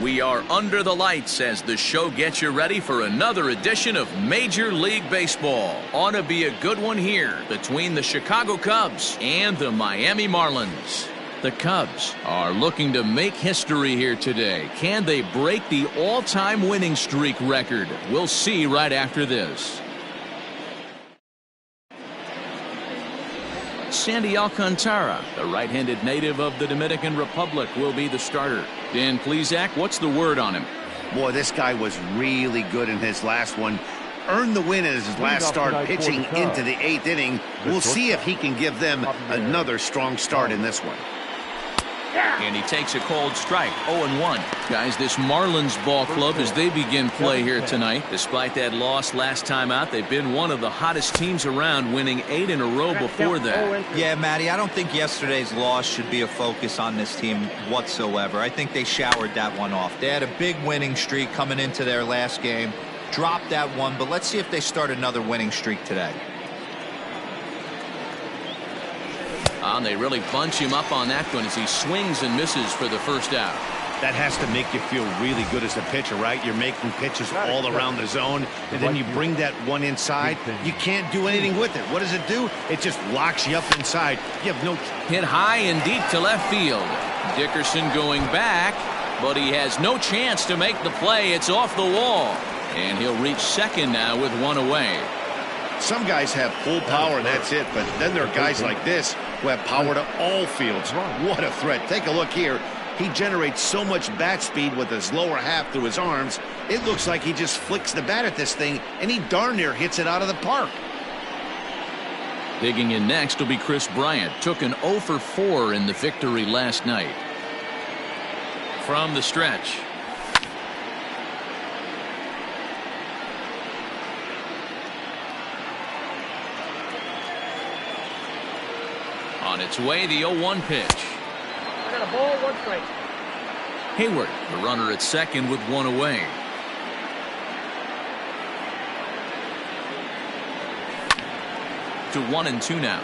We are under the lights as the show gets you ready for another edition of Major League Baseball. Ought to be a good one here between the Chicago Cubs and the Miami Marlins. The Cubs are looking to make history here today. Can they break the all-time winning streak record? We'll see right after this. Sandy Alcantara, the right-handed native of the Dominican Republic, will be the starter. Dan Plesac, what's the word on him? Boy, this guy was really good in his last one. Earned the win in his last start, pitching into the 8th inning. We'll see if he can give them another strong start in this one. And he takes a cold strike, 0-1. Guys, this Marlins ball club, as they begin play here tonight, despite that loss last time out, they've been one of the hottest teams around, winning 8 in a row before that. Yeah, Matty, I don't think yesterday's loss should be a focus on this team whatsoever. I think they showered that one off. They had a big winning streak coming into their last game, dropped that one, but let's see if they start another winning streak today. And they really bunch him up on that one as he swings and misses for the first out. That has to make you feel really good as a pitcher, right? You're making pitches all around the zone, and then you bring that one inside. You can't do anything with it. What does it do? It just locks you up inside. You have no... Hit high and deep to left field. Dickerson going back, but he has no chance to make the play. It's off the wall. And he'll reach second now with one away. Some guys have full power and that's it, but then there are guys like this who have power to all fields. What a threat. Take a look here. He generates so much bat speed with his lower half through his arms. It looks like he just flicks the bat at this thing, and he darn near hits it out of the park. Digging in next will be Chris Bryant. Took an 0 for 4 in the victory last night. From the stretch. On its way, the 0-1 pitch. I got a ball, 1 strike. Hayward, the runner at second with one away. To 1-2 now.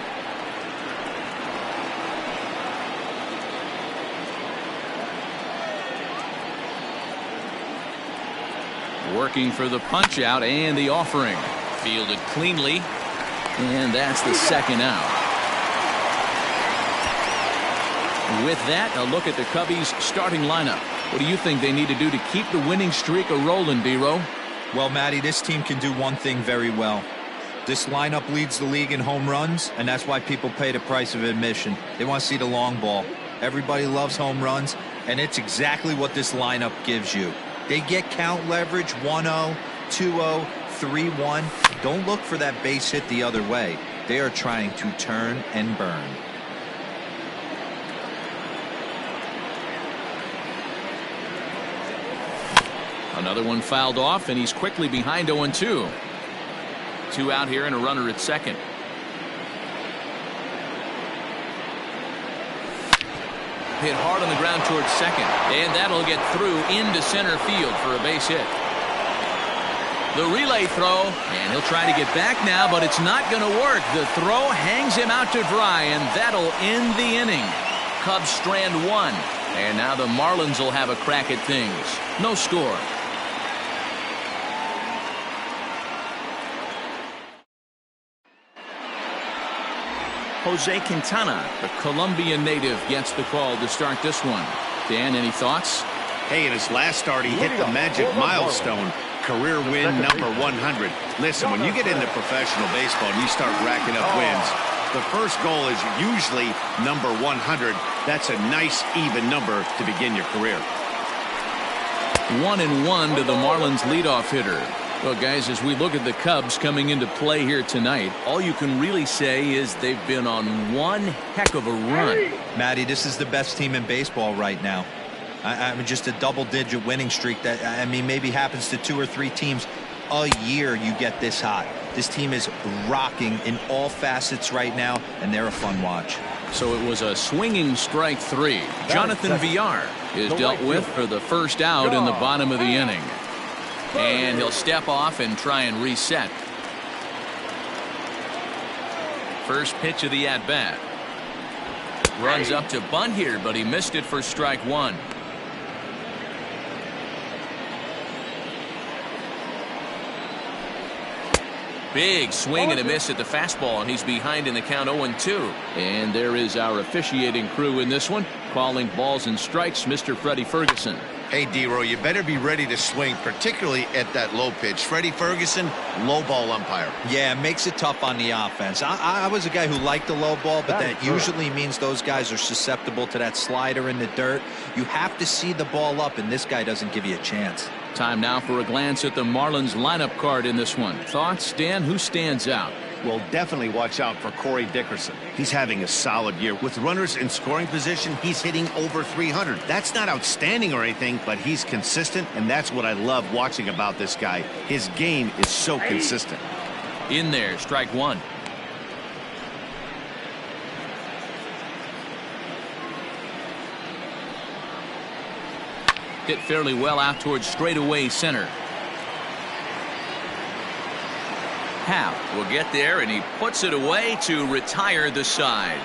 Working for the punch out and the offering. Fielded cleanly. And that's the second out. With that, a look at the Cubbies' starting lineup. What do you think they need to do to keep the winning streak a-rolling, B-Row? Well, Matty, this team can do one thing very well. This lineup leads the league in home runs, and that's why people pay the price of admission. They want to see the long ball. Everybody loves home runs, and it's exactly what this lineup gives you. They get count leverage, 1-0, 2-0, 3-1. Don't look for that base hit the other way. They are trying to turn and burn. Another one fouled off, and he's quickly behind 0-2. 2 out here and a runner at second. Hit hard on the ground towards second, and that'll get through into center field for a base hit. The relay throw, and he'll try to get back now, but it's not going to work. The throw hangs him out to dry, and that'll end the inning. Cubs strand 1, and now the Marlins will have a crack at things. No score. Jose Quintana, the Colombian native, gets the call to start this one. Dan, any thoughts? Hey, in his last start, he hit the magic milestone. Career win number 100. Listen, when you get into professional baseball and you start racking up wins, the first goal is usually number 100. That's a nice, even number to begin your career. 1-1 to the Marlins leadoff hitter. Well, guys, as we look at the Cubs coming into play here tonight, all you can really say is they've been on one heck of a run. Matty, this is the best team in baseball right now. I mean, just a double-digit winning streak that, I mean, maybe happens to 2 or 3 teams a year you get this hot. This team is rocking in all facets right now, and they're a fun watch. So it was a swinging strike 3. Jonathan Villar is dealt with for the first out in the bottom of the inning. And he'll step off and try and reset. First pitch of the at-bat. Runs up to bunt here, but he missed it for strike 1. Big swing and a miss at the fastball, and he's behind in the count 0-2. And there is our officiating crew in this one, calling balls and strikes, Mr. Freddie Ferguson. Hey, D-Row, you better be ready to swing, particularly at that low pitch. Freddie Ferguson, low ball umpire. Yeah, it makes it tough on the offense. I was a guy who liked the low ball, but that usually means those guys are susceptible to that slider in the dirt. You have to see the ball up, and this guy doesn't give you a chance. Time now for a glance at the Marlins lineup card in this one. Thoughts, Dan? Who stands out? Well, definitely watch out for Corey Dickerson. He's having a solid year. With runners in scoring position, he's hitting over 300. That's not outstanding or anything, but he's consistent, and that's what I love watching about this guy. His game is so consistent. In there, strike one. Hit fairly well out towards straightaway center. Happ will get there, and he puts it away to retire the side.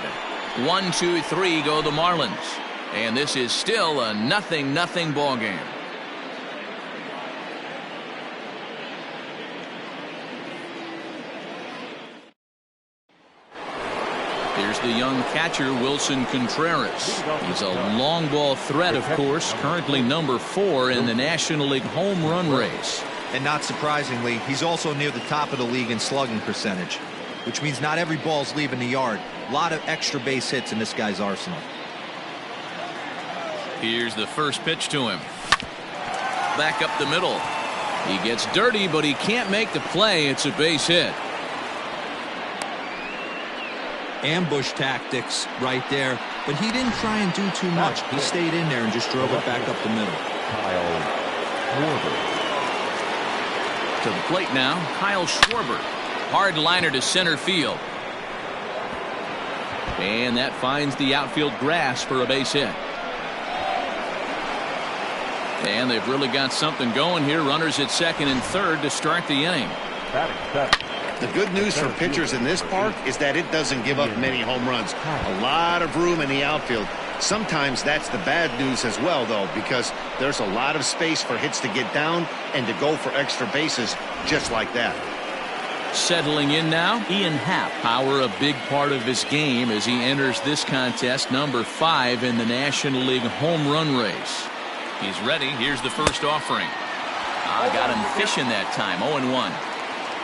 1, 2, 3 go the Marlins, and this is still a 0-0 ball game. Here's the young catcher, Wilson Contreras. He's a long ball threat, of course, currently number 4 in the National League home run race. And not surprisingly, he's also near the top of the league in slugging percentage, which means not every ball's leaving the yard. A lot of extra base hits in this guy's arsenal. Here's the first pitch to him. Back up the middle. He gets dirty, but he can't make the play. It's a base hit. Ambush tactics right there, but he didn't try and do too much. He stayed in there and just drove it back up the middle. To the plate now, Kyle Schwarber. Hard liner to center field. And that finds the outfield grass for a base hit. And they've really got something going here. Runners at second and third to start the inning. The good news for pitchers in this park is that it doesn't give up many home runs. A lot of room in the outfield. Sometimes that's the bad news as well, though, because there's a lot of space for hits to get down and to go for extra bases just like that. Settling in now, Ian Happ. Power a big part of his game as he enters this contest, number 5 in the National League home run race. He's ready. Here's the first offering. Got him fishing that time. 0-1.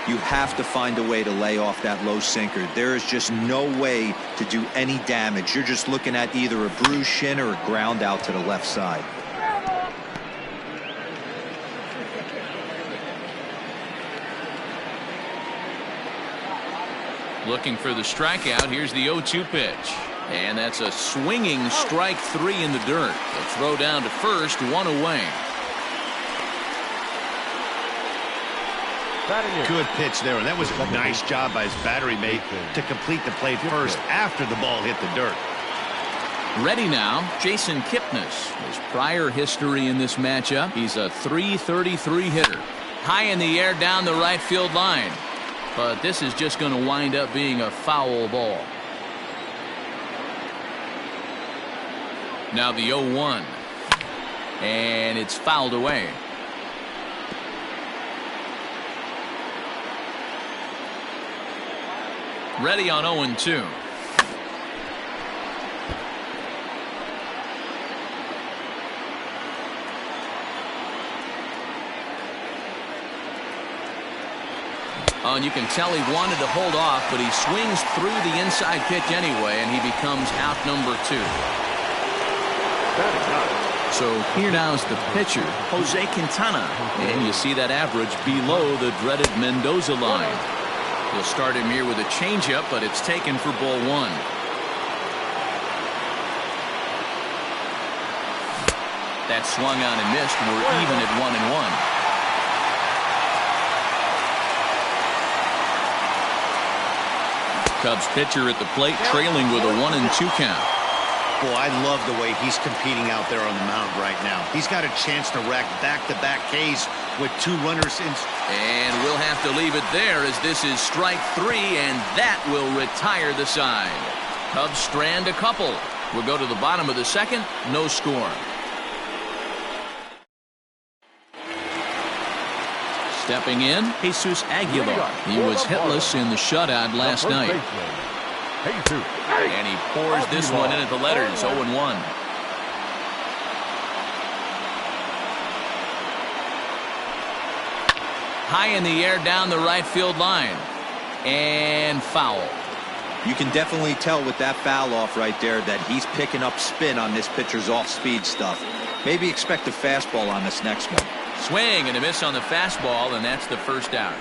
You have to find a way to lay off that low sinker. There is just no way to do any damage. You're just looking at either a bruised shin or a ground out to the left side. Looking for the strikeout. Here's the 0-2 pitch. And that's a swinging strike 3 in the dirt. The throw down to first, 1 away. Good pitch there, and that was a nice job by his battery mate to complete the play first after the ball hit the dirt. Ready now, Jason Kipnis. His prior history in this matchup, he's a .333 hitter. High in the air down the right field line. But this is just going to wind up being a foul ball. Now the 0-1. And it's fouled away. Ready on 0-2. And you can tell he wanted to hold off, but he swings through the inside pitch anyway, and he becomes out number 2. So here now is the pitcher, Jose Quintana, and you see that average below the dreaded Mendoza line. He'll start him here with a changeup, but it's taken for ball 1. That swung on and missed. We're even at 1-1. Cubs pitcher at the plate, trailing with a 1-2 count. Boy, I love the way he's competing out there on the mound right now. He's got a chance to rack back-to-back Ks with 2 runners in. And we'll have to leave it there as this is strike 3, and that will retire the side. Cubs strand a couple. We'll go to the bottom of the second. No score. Stepping in, Jesus Aguilar. He was hitless in the shutout last night. And he pours this one in at the letters, 0-1. High in the air down the right field line. And foul. You can definitely tell with that foul off right there that he's picking up spin on this pitcher's off-speed stuff. Maybe expect a fastball on this next one. Swing and a miss on the fastball, and that's the first out.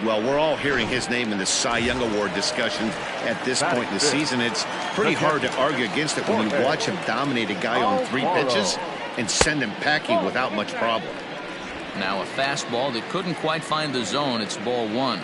Well, we're all hearing his name in the Cy Young Award discussion at this point in the season. It's pretty hard to argue against it when you watch him dominate a guy on 3 pitches and send him packing without much problem. Now a fastball that couldn't quite find the zone. It's ball 1.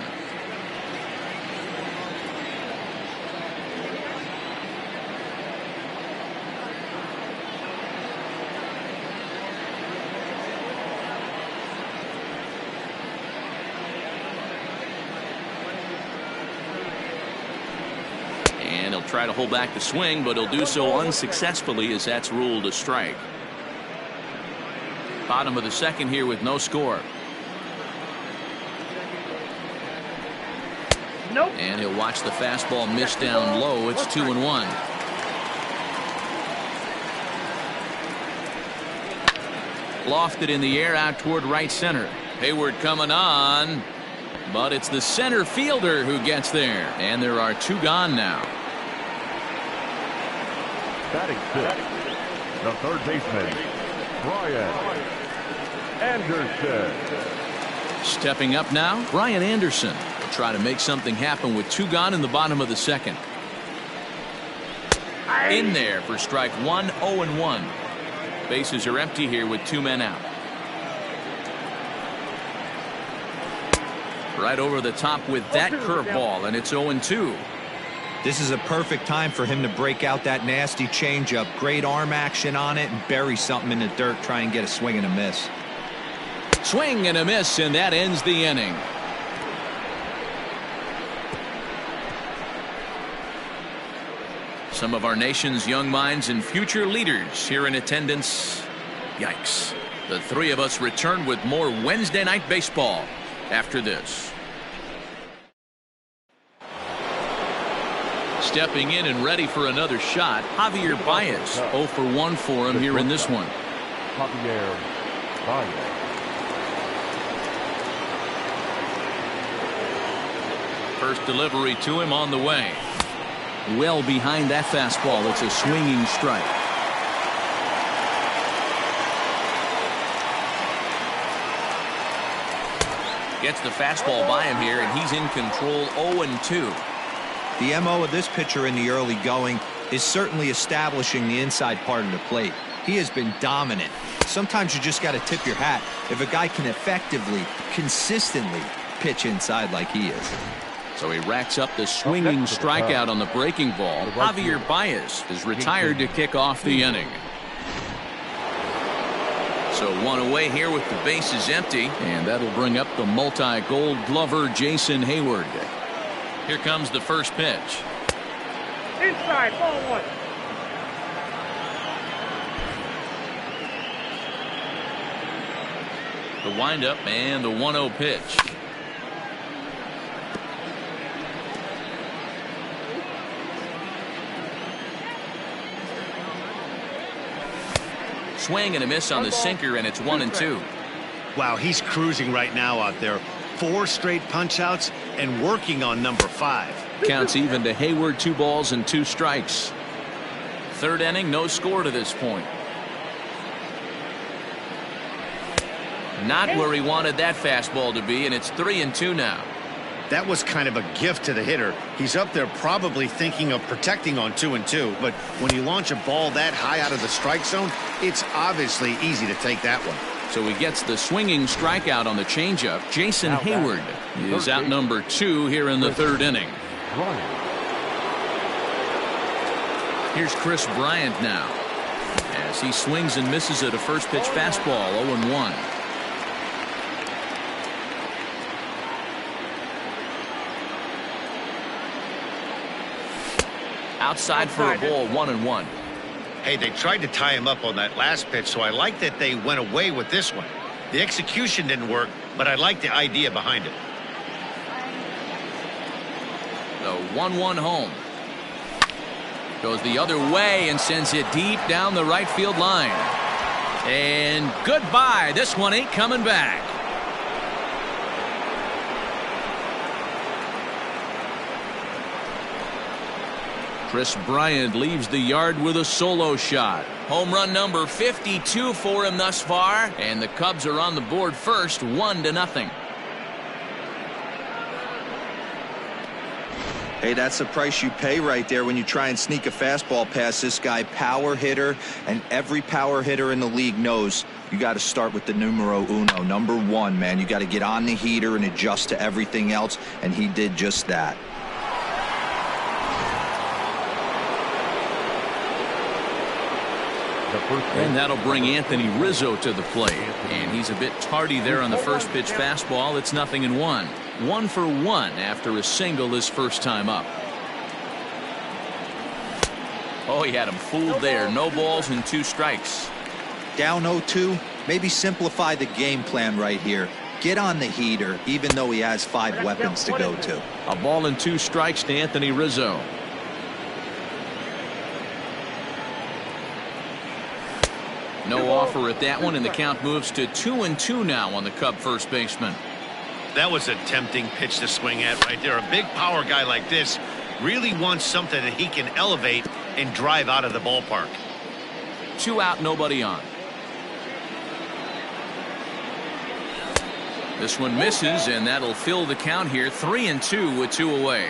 And he'll try to hold back the swing, but he'll do so unsuccessfully as that's ruled a strike. Bottom of the second here with no score. Nope. And he'll watch the fastball miss down low. It's 2-1. Lofted in the air out toward right center. Hayward coming on, but it's the center fielder who gets there. And there are 2 gone now. Batting fifth, the third baseman, Brian Anderson. Stepping up now, Brian Anderson will try to make something happen with 2 gone in the bottom of the second. In there for strike 1, 0-1. Bases are empty here with 2 men out. Right over the top with that curveball, and it's 0-2. This is a perfect time for him to break out that nasty changeup. Great arm action on it and bury something in the dirt. Try and get a swing and a miss. Swing and a miss, and that ends the inning. Some of our nation's young minds and future leaders here in attendance. Yikes. The 3 of us return with more Wednesday Night Baseball after this. Stepping in and ready for another shot, Javier Baez. 0 for 1 for him here in this one. Javier Baez. First delivery to him on the way. Well behind that fastball. It's a swinging strike. Gets the fastball by him here, and he's in control. 0-2. The MO of this pitcher in the early going is certainly establishing the inside part of the plate. He has been dominant. Sometimes you just got to tip your hat if a guy can effectively, consistently pitch inside like he is. So he racks up the swinging strikeout on the breaking ball. Javier Baez is retired to kick off the inning. So 1 away here with the bases empty, and that'll bring up the multi-gold glover Jason Hayward. Here comes the first pitch. Inside, ball 1. The windup and the 1-0 pitch. Swing and a miss on the sinker, and it's 1-2. Wow, he's cruising right now out there. 4 straight punch-outs and working on number 5. Counts even to Hayward. 2 balls and 2 strikes. Third inning, no score to this point. Not where he wanted that fastball to be, and it's 3-2 now. That was kind of a gift to the hitter. He's up there probably thinking of protecting on 2-2, but when you launch a ball that high out of the strike zone, it's obviously easy to take that one. So he gets the swinging strikeout on the changeup. Jason Hayward is out number 2 here in the 3rd inning. Here's Chris Bryant now as he swings and misses at a first pitch fastball. 0-1. Outside for a ball. 1-1. Hey, they tried to tie him up on that last pitch, so I like that they went away with this one. The execution didn't work, but I like the idea behind it. The 1-1 home. Goes the other way and sends it deep down the right field line. And goodbye. This one ain't coming back. Chris Bryant leaves the yard with a solo shot. Home run number 52 for him thus far, and the Cubs are on the board first, 1-0. Hey, that's the price you pay right there when you try and sneak a fastball past this guy. Power hitter, and every power hitter in the league knows you got to start with the numero uno, number 1, man. You got to get on the heater and adjust to everything else, and he did just that. And that'll bring Anthony Rizzo to the plate. And he's a bit tardy there on the first pitch fastball. It's 0-1. 1 for 1 after a single his first time up. Oh, he had him fooled there. No balls and 2 strikes. Down 0-2, maybe simplify the game plan right here. Get on the heater, even though he has 5 weapons to go to. A ball and 2 strikes to Anthony Rizzo. No offer at that one, and the count moves to 2-2 now on the Cub first baseman. That was a tempting pitch to swing at right there. A big power guy like this really wants something that he can elevate and drive out of the ballpark. 2 out, nobody on. This one misses, and that'll fill the count here. 3-2 with 2 away.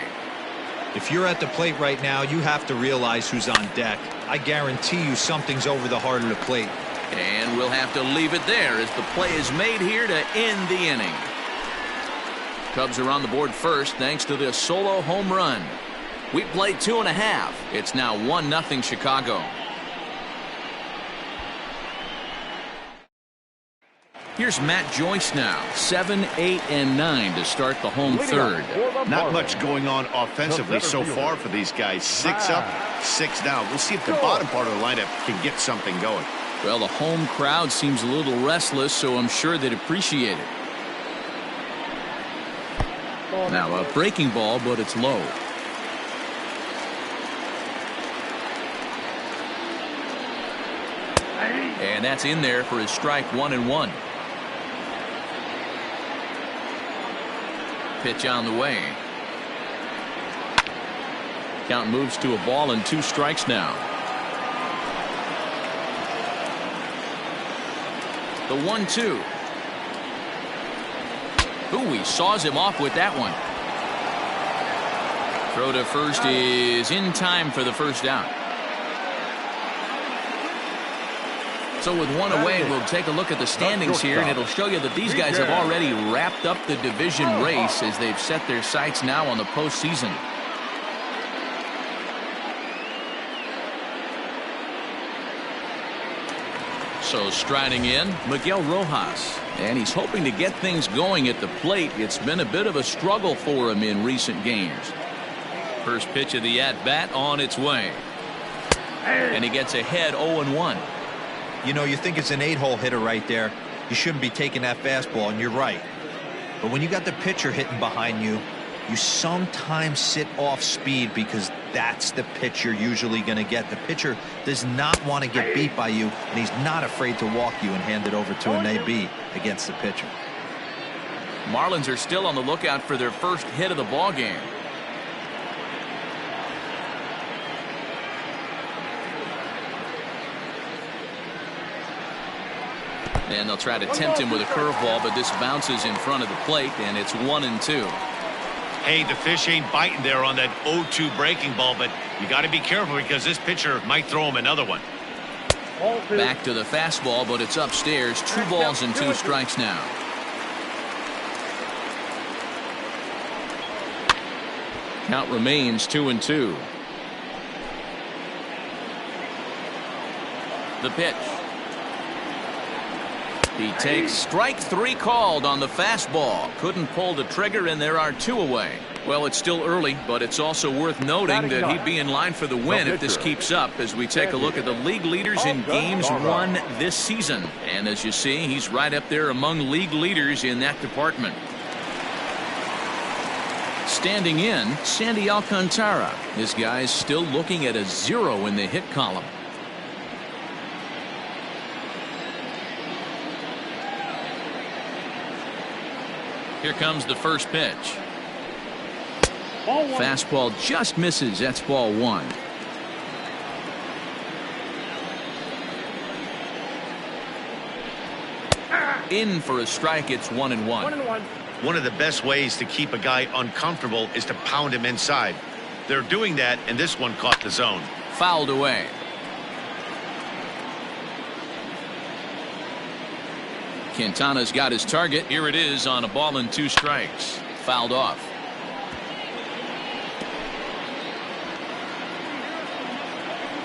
If you're at the plate right now, you have to realize who's on deck. I guarantee you something's over the heart of the plate. And we'll have to leave it there as the play is made here to end the inning. Cubs are on the board first thanks to this solo home run. We played 2.5. It's now 1-0 Chicago. Here's Matt Joyce now. 7, 8, and 9 to start the home third. Not much going on offensively so far for these guys. 6 up, 6 down. We'll see if the bottom part of the lineup can get something going. Well, the home crowd seems a little restless, so I'm sure they'd appreciate it. Now a breaking ball, but it's low. And that's in there for his strike 1-1. Pitch on the way. Count moves to a ball and 2 strikes now. The 1-2. Ooh, he saws him off with that one. Throw to first is in time for the first down. So with 1 away, we'll take a look at the standings here, and it'll show you that these guys have already wrapped up the division race as they've set their sights now on the postseason. So striding in, Miguel Rojas. And he's hoping to get things going at the plate. It's been a bit of a struggle for him in recent games. First pitch of the at-bat on its way. And he gets ahead 0-1. You know, you think it's an 8-hole hitter right there. You shouldn't be taking that fastball, and you're right. But when you got the pitcher hitting behind you, you sometimes sit off speed because that's the pitch you're usually going to get. The pitcher does not want to get beat by you, and he's not afraid to walk you and hand it over to an AB against the pitcher. Marlins are still on the lookout for their first hit of the ball game. And they'll try to tempt him with a curveball, but this bounces in front of the plate, and it's 1-2. Hey, the fish ain't biting there on that 0-2 breaking ball, but you got to be careful because this pitcher might throw him another one. Back to the fastball, but it's upstairs. 2 balls and 2 strikes now. Count remains 2-2. The pitch. He takes strike 3 called on the fastball. Couldn't pull the trigger, and there are 2 away. Well, it's still early, but it's also worth noting that he'd be in line for the win if this keeps up as we take a look at the league leaders in games won this season. And as you see, he's right up there among league leaders in that department. Standing in, Sandy Alcantara. This guy's still looking at a 0 in the hit column. Here comes the first pitch. Fastball just misses. That's ball 1. In for a strike. It's 1-1. 1-1. One of the best ways to keep a guy uncomfortable is to pound him inside. They're doing that, and this one caught the zone. Fouled away. Quintana's got his target. Here it is on a ball and 2 strikes. Fouled off.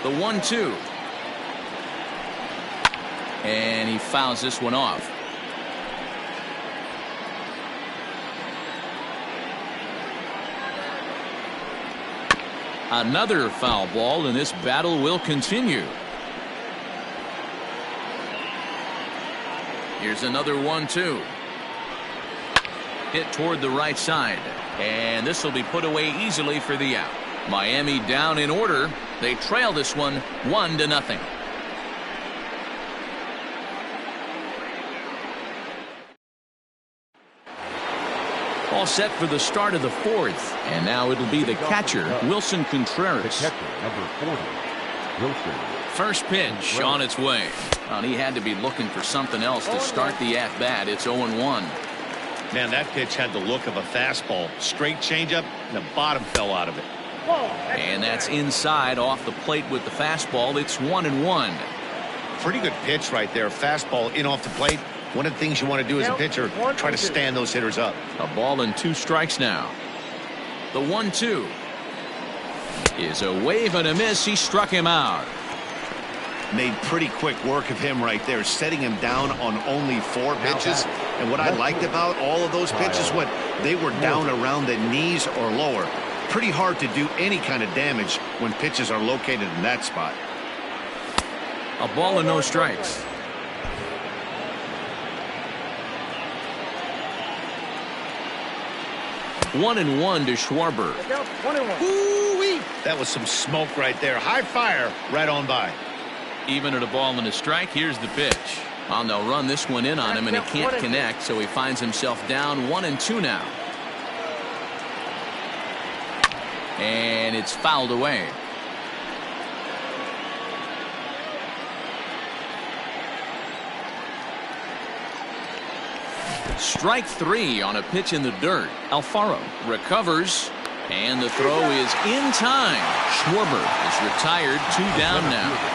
The 1-2. And he fouls this one off. Another foul ball, and this battle will continue. Here's another 1-2. Hit toward the right side. And this will be put away easily for the out. Miami down in order. They trail this one 1-0. All set for the start of the 4th. And now it'll be the catcher, Wilson Contreras. The catcher, number 40, Wilson. First pitch on its way. Well, he had to be looking for something else to start the at-bat. It's 0-1. Man, that pitch had the look of a fastball. Straight changeup, and the bottom fell out of it. And that's inside off the plate with the fastball. It's 1-1. Pretty good pitch right there. Fastball in off the plate. One of the things you want to do as a pitcher, try to stand those hitters up. A ball and 2 strikes now. The 1-2 is a wave and a miss. He struck him out. Made pretty quick work of him right there, setting him down on only 4 pitches. And what I liked about all of those pitches, what they were down around the knees or lower. Pretty hard to do any kind of damage when pitches are located in that spot. A ball and no strikes. One and 1 to Schwarber. 1-1. Ooh-wee. That was some smoke right there. High fire right on by. Even at a ball and a strike, here's the pitch. Well, they'll run this one in on him, and he can't connect, so he finds himself down 1-2 now. And it's fouled away. Strike 3 on a pitch in the dirt. Alfaro recovers, and the throw is in time. Schwarber is retired, 2 down now.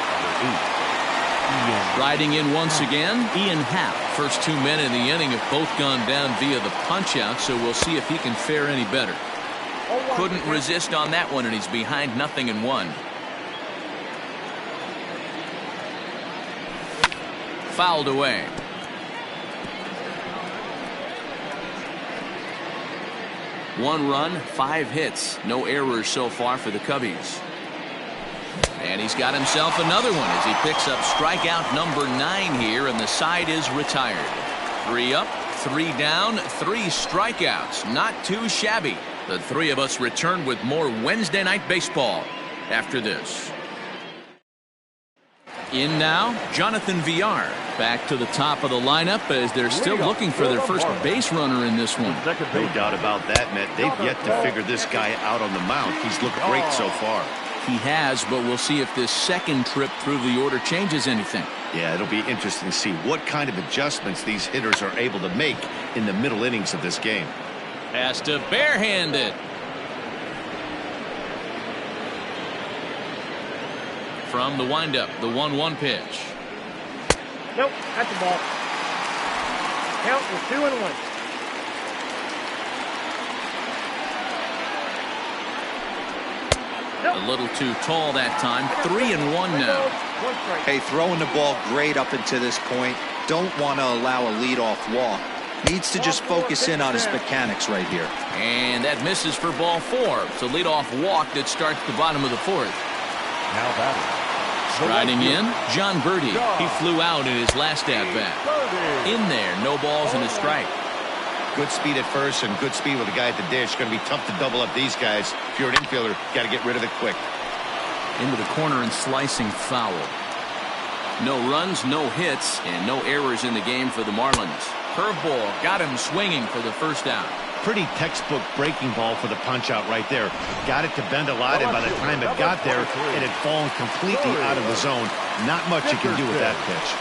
Riding in once again, Ian Happ. First 2 men in the inning have both gone down via the punch-out, so we'll see if he can fare any better. Couldn't resist on that one, and he's behind 0-1. Fouled away. One run, 5 hits. No errors so far for the Cubbies. And he's got himself another one as he picks up strikeout number 9 here, and the side is retired. 3 up, 3 down, 3 strikeouts. Not too shabby. The 3 of us return with more Wednesday Night Baseball after this. In now, Jonathan Villar. Back to the top of the lineup as they're still looking for their first base runner in this one. No doubt about that, Matt. They've yet to figure this guy out on the mound. He's looked great so far. He has, but we'll see if this second trip through the order changes anything. Yeah, it'll be interesting to see what kind of adjustments these hitters are able to make in the middle innings of this game. Has to barehand it. From the windup, the 1-1 pitch. Nope, that's the ball. Count was 2-1. A little too tall that time. 3-1 now. Hey, throwing the ball great up until this point. Don't want to allow a leadoff walk. Needs to just focus in on his mechanics right here. And that misses for ball 4. So leadoff walk that starts the bottom of the 4th. Now batting. Striding in, John Birdie. He flew out in his last at-bat. In there, no balls and a strike. Good speed at first and good speed with the guy at the dish. Going to be tough to double up these guys. If you're an infielder, got to get rid of it quick. Into the corner and slicing foul. No runs, no hits, and no errors in the game for the Marlins. Curveball got him swinging for the first out. Pretty textbook breaking ball for the punch out right there. Got it to bend a lot, and by the time it got there, it had fallen completely out of the zone. Not much you can do with that pitch.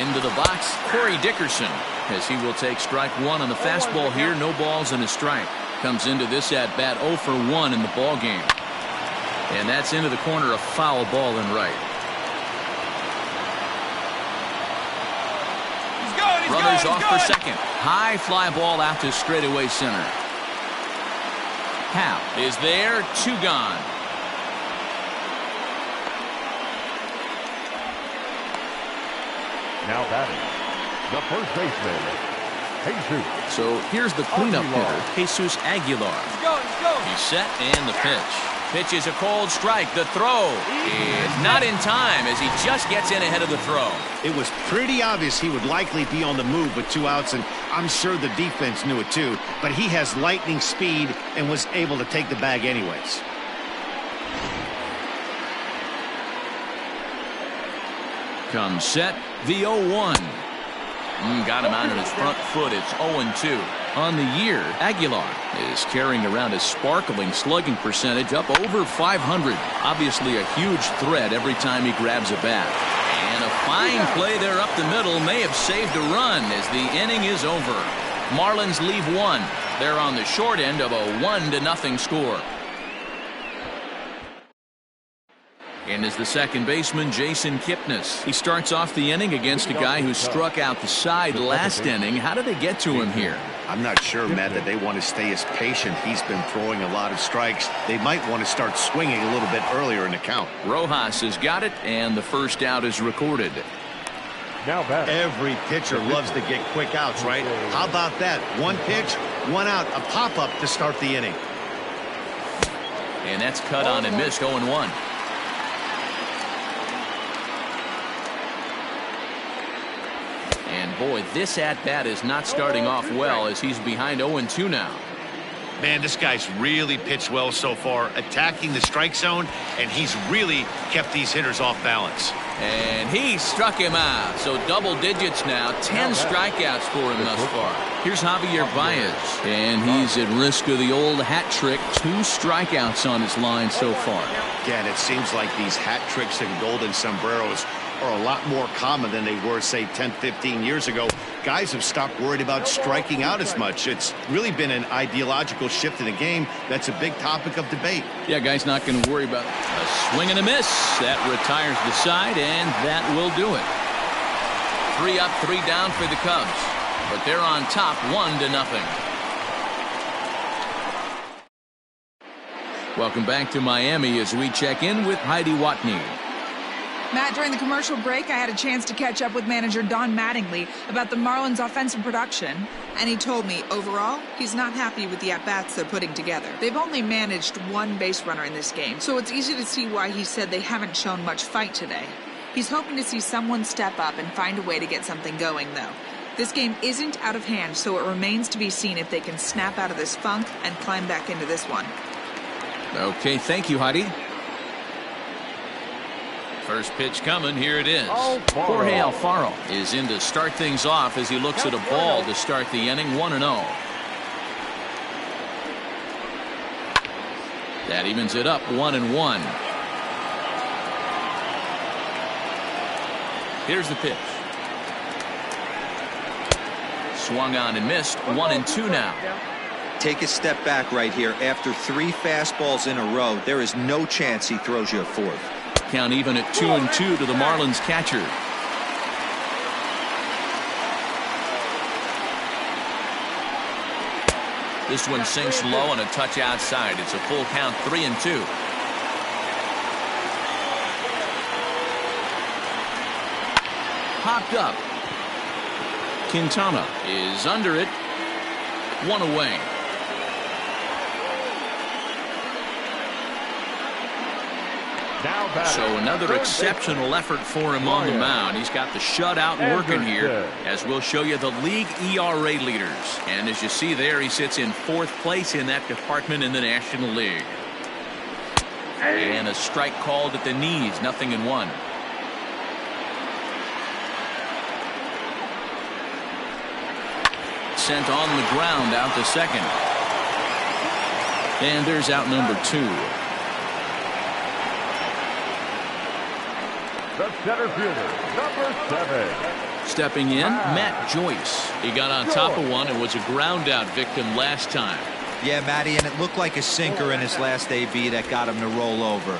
Into the box, Corey Dickerson, as he will take strike 1 on the fastball here. No balls and a strike. Comes into this at bat 0 for 1 in the ball game. And that's into the corner, a foul ball and right. Runners off for second. High fly ball out to straightaway center. Hal is there, 2 gone. Now batting. The first baseman, Jesus. So here's the cleanup hitter, Jesus Aguilar. He's set and the pitch. Pitch is a cold strike. The throw is not in time as he just gets in ahead of the throw. It was pretty obvious he would likely be on the move with 2 outs, and I'm sure the defense knew it too. But he has lightning speed and was able to take the bag anyways. Comes set, the 0-1. Got him out on his front foot. It's 0-2. On the year, Aguilar is carrying around a sparkling slugging percentage up over 500. Obviously a huge threat every time he grabs a bat. And a fine play there up the middle may have saved a run as the inning is over. Marlins leave 1. They're on the short end of a 1-0 score. And is the second baseman, Jason Kipnis. He starts off the inning against a guy who struck out the side last inning. How did they get to him here? I'm not sure, Matt, that they want to stay as patient. He's been throwing a lot of strikes. They might want to start swinging a little bit earlier in the count. Rojas has got it, and the first out is recorded. Now batting. Every pitcher loves to get quick outs, right? How about that? 1 pitch, 1 out, a pop-up to start the inning. And that's cut on and missed, 0-1. And boy, this at-bat is not starting off well as he's behind 0-2 now. Man, this guy's really pitched well so far, attacking the strike zone, and he's really kept these hitters off balance. And he struck him out. So double digits now, 10 strikeouts for him thus far. Here's Javier Baez, and he's at risk of the old hat trick. 2 strikeouts on his line so far. Again, it seems like these hat tricks and golden sombreros are a lot more common than they were, say, 10, 15 years ago. Guys have stopped worried about striking out as much. It's really been an ideological shift in the game. That's a big topic of debate. Yeah, guys not going to worry about a swing and a miss. That retires the side, and that will do it. 3 up, 3 down for the Cubs. But they're on top 1-0. Welcome back to Miami as we check in with Heidi Watney. Matt, during the commercial break, I had a chance to catch up with manager Don Mattingly about the Marlins' offensive production. And he told me, overall, he's not happy with the at-bats they're putting together. They've only managed 1 base runner in this game, so it's easy to see why he said they haven't shown much fight today. He's hoping to see someone step up and find a way to get something going, though. This game isn't out of hand, so it remains to be seen if they can snap out of this funk and climb back into this one. Okay, thank you, Heidi. First pitch coming, here it is. Jorge Alfaro is in to start things off as he looks at a ball to start the inning, 1-0. That evens it up, 1-1. Here's the pitch. Swung on and missed, 1-2 now. Take a step back right here. After 3 fastballs in a row, there is no chance he throws you a 4th. Count even at 2-2 to the Marlins catcher. This one sinks low and a touch outside. It's a full count, 3-2. Popped up. Quintana is under it. One away. So another exceptional effort for him on the mound. He's got the shutout working here, as we'll show you the league ERA leaders. And as you see there, he sits in 4th place in that department in the National League. And a strike called at the knees, 0-1. Sent on the ground out to second. And there's out number 2. The center fielder, number 7. Stepping in, Matt Joyce. He got on top of one and was a ground out victim last time. Yeah, Matty, and it looked like a sinker in his last AB that got him to roll over.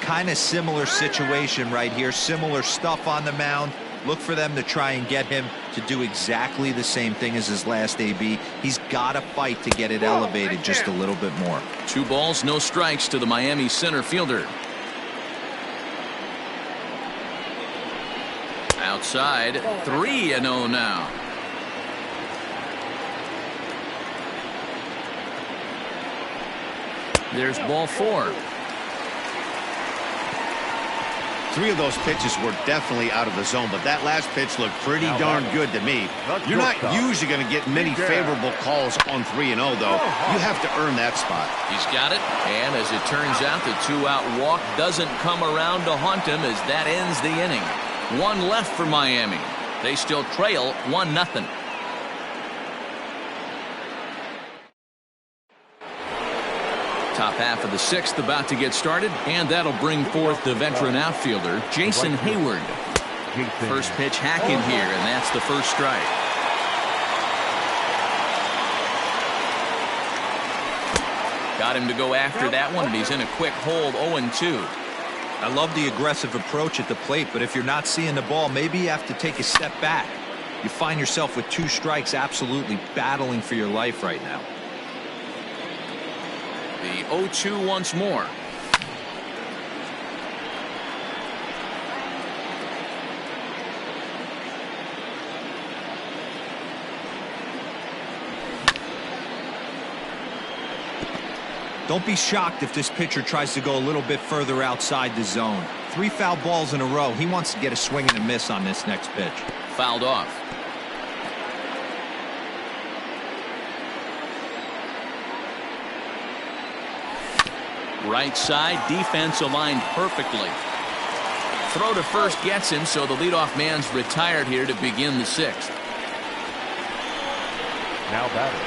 Kind of similar situation right here. Similar stuff on the mound. Look for them to try and get him to do exactly the same thing as his last AB. He's got to fight to get it elevated just a little bit more. 2 balls, no strikes to the Miami center fielder. Outside, 3-0 now. There's ball 4. 3 of those pitches were definitely out of the zone, but that last pitch looked pretty darn good to me. You're not usually going to get many favorable calls on 3-0, though. You have to earn that spot. He's got it, and as it turns out, the 2-out walk doesn't come around to haunt him as that ends the inning. 1 left for Miami. They still trail 1-0. Top half of the 6th about to get started, and that'll bring forth the veteran outfielder, Jason Hayward. First pitch hacking here, and that's the first strike. Got him to go after that one, and he's in a quick hold, 0-2. I love the aggressive approach at the plate, but if you're not seeing the ball, maybe you have to take a step back. You find yourself with 2 strikes absolutely battling for your life right now. The 0-2 once more. Don't be shocked if this pitcher tries to go a little bit further outside the zone. 3 foul balls in a row. He wants to get a swing and a miss on this next pitch. Fouled off. Right side, defense aligned perfectly. Throw to first gets him, so the leadoff man's retired here to begin the 6th. Now batting,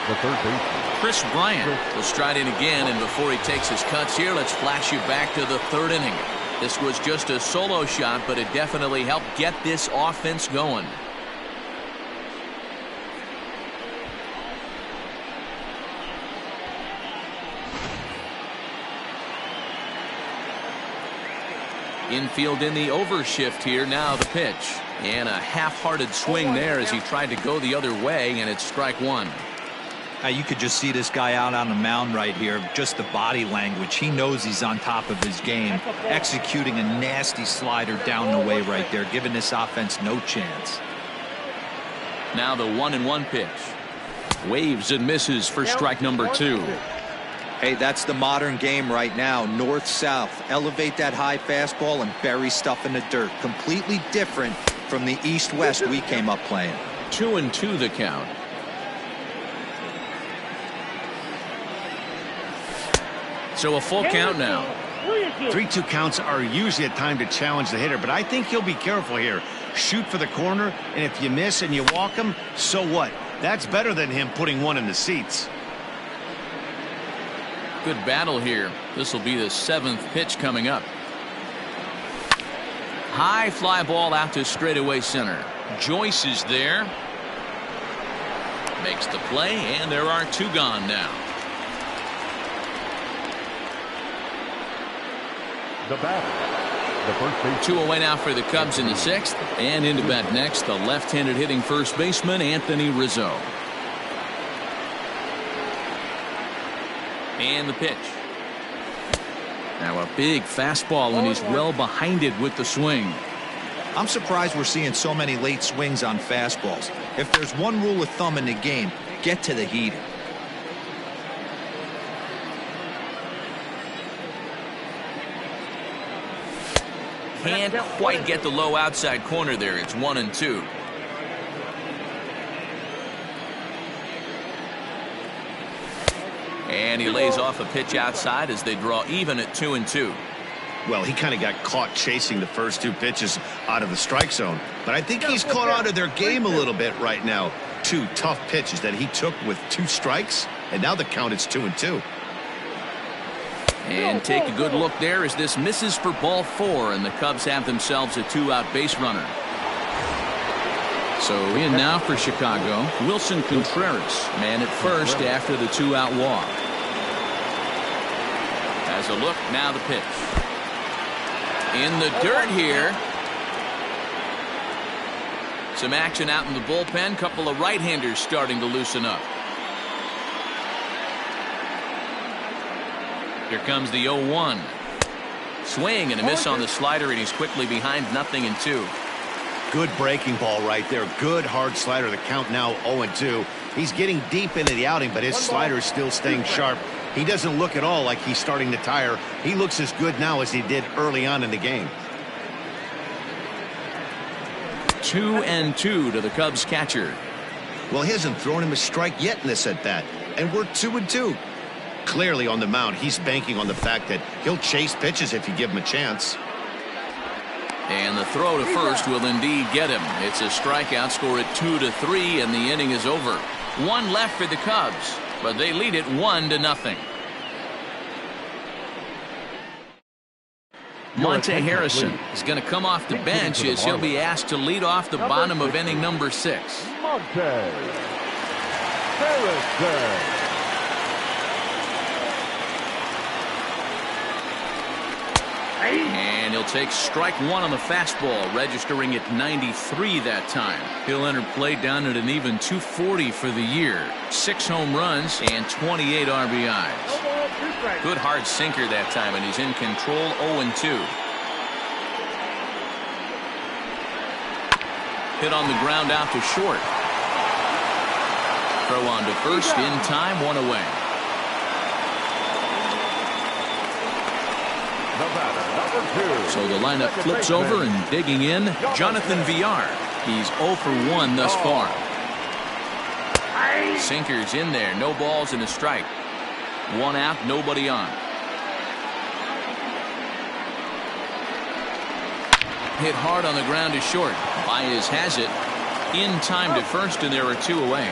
the third baseman, Chris Bryant will stride in again, and before he takes his cuts here, let's flash you back to the 3rd inning. This was just a solo shot, but it definitely helped get this offense going. Infield in the overshift here. Now the pitch, and a half-hearted swing there as he tried to go the other way, and it's strike 1. You could just see this guy out on the mound right here. Just the body language. He knows he's on top of his game, executing a nasty slider down the way right there, giving this offense no chance. Now the 1-1 pitch. Waves and misses for strike number 2. Hey, that's the modern game right now. North-south. Elevate that high fastball and bury stuff in the dirt. Completely different from the east-west we came up playing. 2-2 the count. So a full count now. 3-2 counts are usually a time to challenge the hitter, but I think he'll be careful here. Shoot for the corner, and if you miss and you walk him, so what? That's better than him putting one in the seats. Good battle here. This will be the 7th pitch coming up. High fly ball out to straightaway center. Joyce is there. Makes the play, and there are 2 gone now. the batter, the first baseman. 2 away now for the Cubs in the 6th, and into bat next, the left-handed hitting first baseman Anthony Rizzo. And the pitch. Now a big fastball, and he's well behind it with the swing. I'm surprised we're seeing so many late swings on fastballs. If there's one rule of thumb in the game, get to the heater. Can't quite get the low outside corner there. It's 1-2. And he lays off a pitch outside as they draw even at 2-2. Well, he kind of got caught chasing the first two pitches out of the strike zone. But I think he's caught on to their game a little bit right now. Two tough pitches that he took with 2 strikes, and now the count is 2-2. And take a good look there as this misses for ball 4, and the Cubs have themselves a 2-out base runner. So in now for Chicago, Wilson Contreras, man at first after the 2-out walk. Has a look, now the pitch. In the dirt here. Some action out in the bullpen. Couple of right-handers starting to loosen up. Here comes the 0-1. Swing and a miss on the slider, and he's quickly behind 0-2. Good breaking ball right there. Good hard slider. The count now 0-2. He's getting deep into the outing, but his slider is still staying sharp. He doesn't look at all like he's starting to tire. He looks as good now as he did early on in the game. 2-2 to the Cubs catcher. Well, he hasn't thrown him a strike yet in this at-bat, and we're 2-2. Clearly on the mound, he's banking on the fact that he'll chase pitches if you give him a chance. And the throw to first will indeed get him. It's a strikeout, score at 2-3, and the inning is over. 1 left for the Cubs, but they lead it 1-0. Monte Harrison is going to come off the bench as he'll be asked to lead off the bottom of inning number 6. Monte Harrison. And he'll take strike 1 on the fastball, registering at 93 that time. He'll enter play down at an even 240 for the year. 6 home runs and 28 RBIs. Good hard sinker that time, and he's in control. 0-2. Hit on the ground out to short. Throw on to first in time, 1 away. So the lineup flips over, and digging in, Jonathan Villar. He's 0 for 1 thus far. Sinkers in there, no balls and a strike. 1 out, nobody on. Hit hard on the ground to short. Baez has it in time to first, and there are 2 away.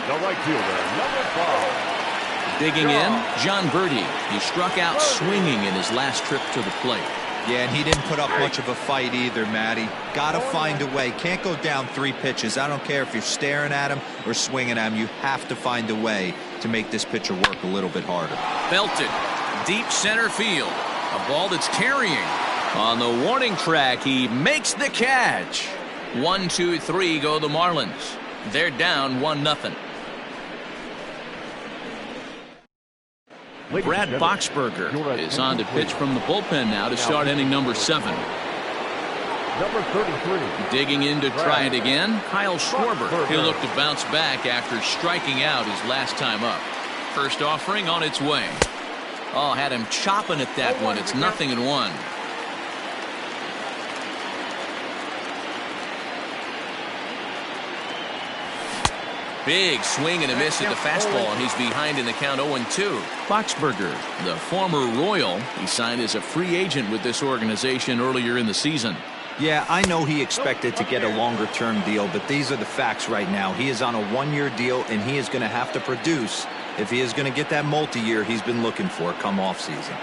The right fielder, number 5. Digging in, John Birdie. He struck out swinging in his last trip to the plate. Yeah, and he didn't put up much of a fight either, Matty. Gotta find a way. Can't go down 3 pitches. I don't care if you're staring at him or swinging at him. You have to find a way to make this pitcher work a little bit harder. Belted. Deep center field. A ball that's carrying. On the warning track, he makes the catch. 1, 2, 3 go the Marlins. They're down 1-0. Brad Boxberger is on to pitch from the bullpen now to start inning number 7. Number 33. Digging in to try it again, Kyle Schwarber. He'll look to bounce back after striking out his last time up. First offering on its way. Oh, had him chopping at that one. It's 0-1. Big swing and a miss at the fastball, and he's behind in the count 0-2. Boxberger, the former Royal, he signed as a free agent with this organization earlier in the season. Yeah, I know he expected to get a longer-term deal, but these are the facts right now. He is on a 1-year deal, and he is going to have to produce if he is going to get that multi-year he's been looking for come off-season.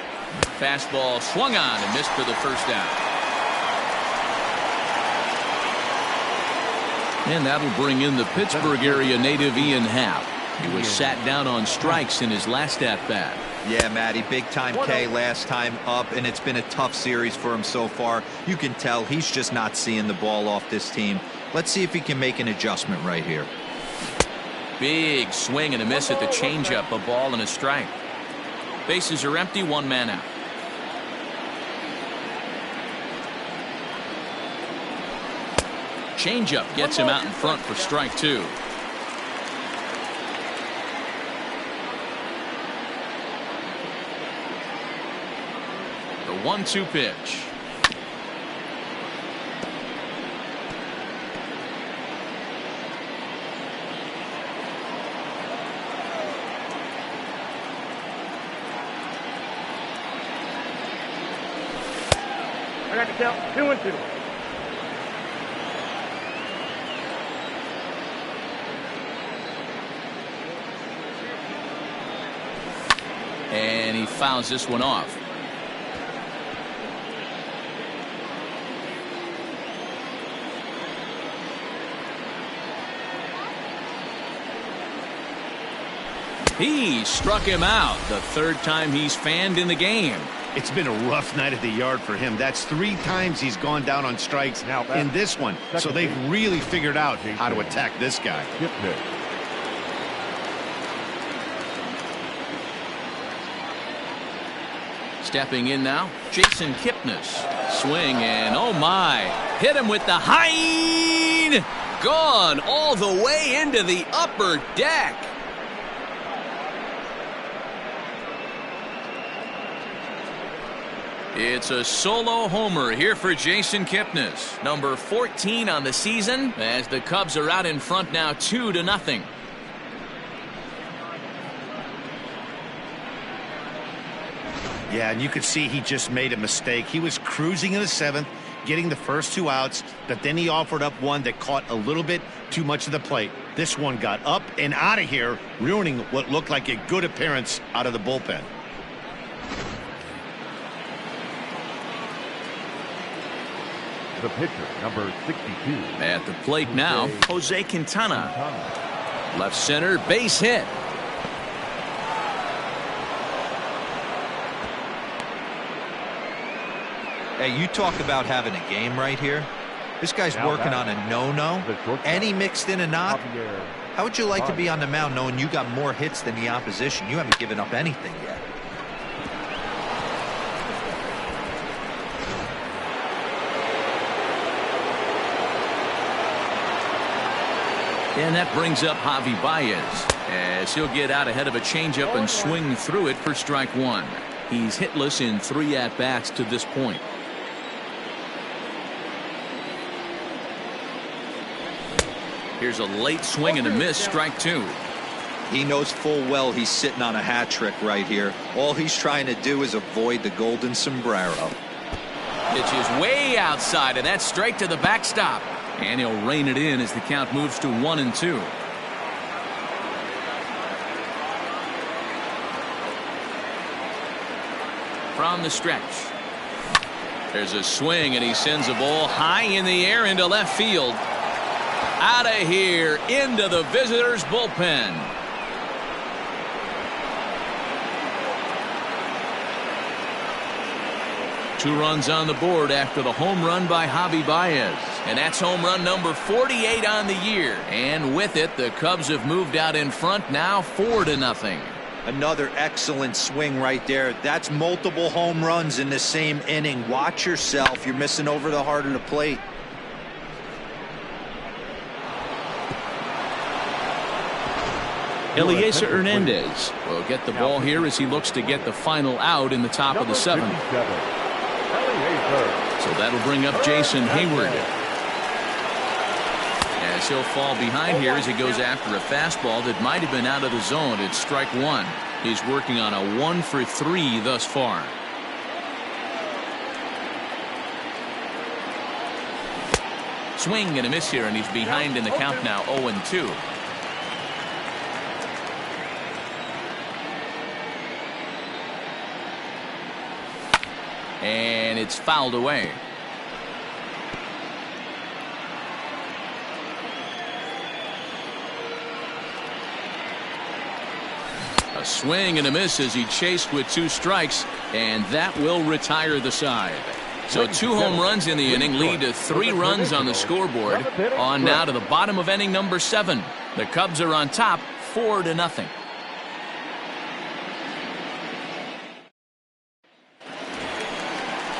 Fastball swung on and missed for the first out. And that'll bring in the Pittsburgh area native Ian Happ. He was sat down on strikes in his last at-bat. Yeah, Matty, big-time K last time up, and it's been a tough series for him so far. You can tell he's just not seeing the ball off this team. Let's see if he can make an adjustment right here. Big swing and a miss at the changeup, a ball and a strike. Bases are empty, 1 man out. changeup gets him out in front for strike 2. The 1-2 pitch. I got to count 2-2. And he fouls this one off. He struck him out, the 3rd time he's fanned in the game. It's been a rough night at the yard for him. That's 3 times he's gone down on strikes in this one. So they've really figured out how to attack this guy. Stepping in now, Jason Kipnis. Swing and oh my. Hit him with the hind. Gone all the way into the upper deck. It's a solo homer here for Jason Kipnis, number 14 on the season, as the Cubs are out in front now 2-0. Yeah, and you could see he just made a mistake. He was cruising in the 7th, getting the first 2 outs, but then he offered up one that caught a little bit too much of the plate. This one got up and out of here, ruining what looked like a good appearance out of the bullpen. The pitcher, number 62. At the plate now, Jose Quintana. Left center, base hit. Hey, you talk about having a game right here. This guy's working on a no-no, and he mixed in a knock. How would you like to be on the mound knowing you got more hits than the opposition? You haven't given up anything yet. And that brings up Javi Baez, as he'll get out ahead of a changeup and swing through it for strike 1. He's hitless in 3 at-bats to this point. Here's a late swing and a miss, strike 2. He knows full well he's sitting on a hat trick right here. All he's trying to do is avoid the golden sombrero. Pitch is way outside, and that's straight to the backstop. And he'll rein it in as the count moves to 1-2. From the stretch. There's a swing, and he sends a ball high in the air into left field. Out of here, into the visitors' bullpen. Two runs on the board after the home run by Javi Baez. And that's home run number 48 on the year. And with it, the Cubs have moved out in front now 4-0. Another excellent swing right there. That's multiple home runs in the same inning. Watch yourself. You're missing over the heart of the plate. Eliezer Hernandez will get the ball here as he looks to get the final out in the top of the 7th. So that'll bring up Jason Hayward, as he'll fall behind here as he goes after a fastball that might have been out of the zone. It's strike 1. He's working on a 1 for 3 thus far. Swing and a miss here, and he's behind in the count now 0-2. And it's fouled away. A swing and a miss as he chased with 2 strikes, and that will retire the side. So 2 home runs in the inning lead to 3 runs on the scoreboard. On now to the bottom of inning number 7. The Cubs are on top 4-0.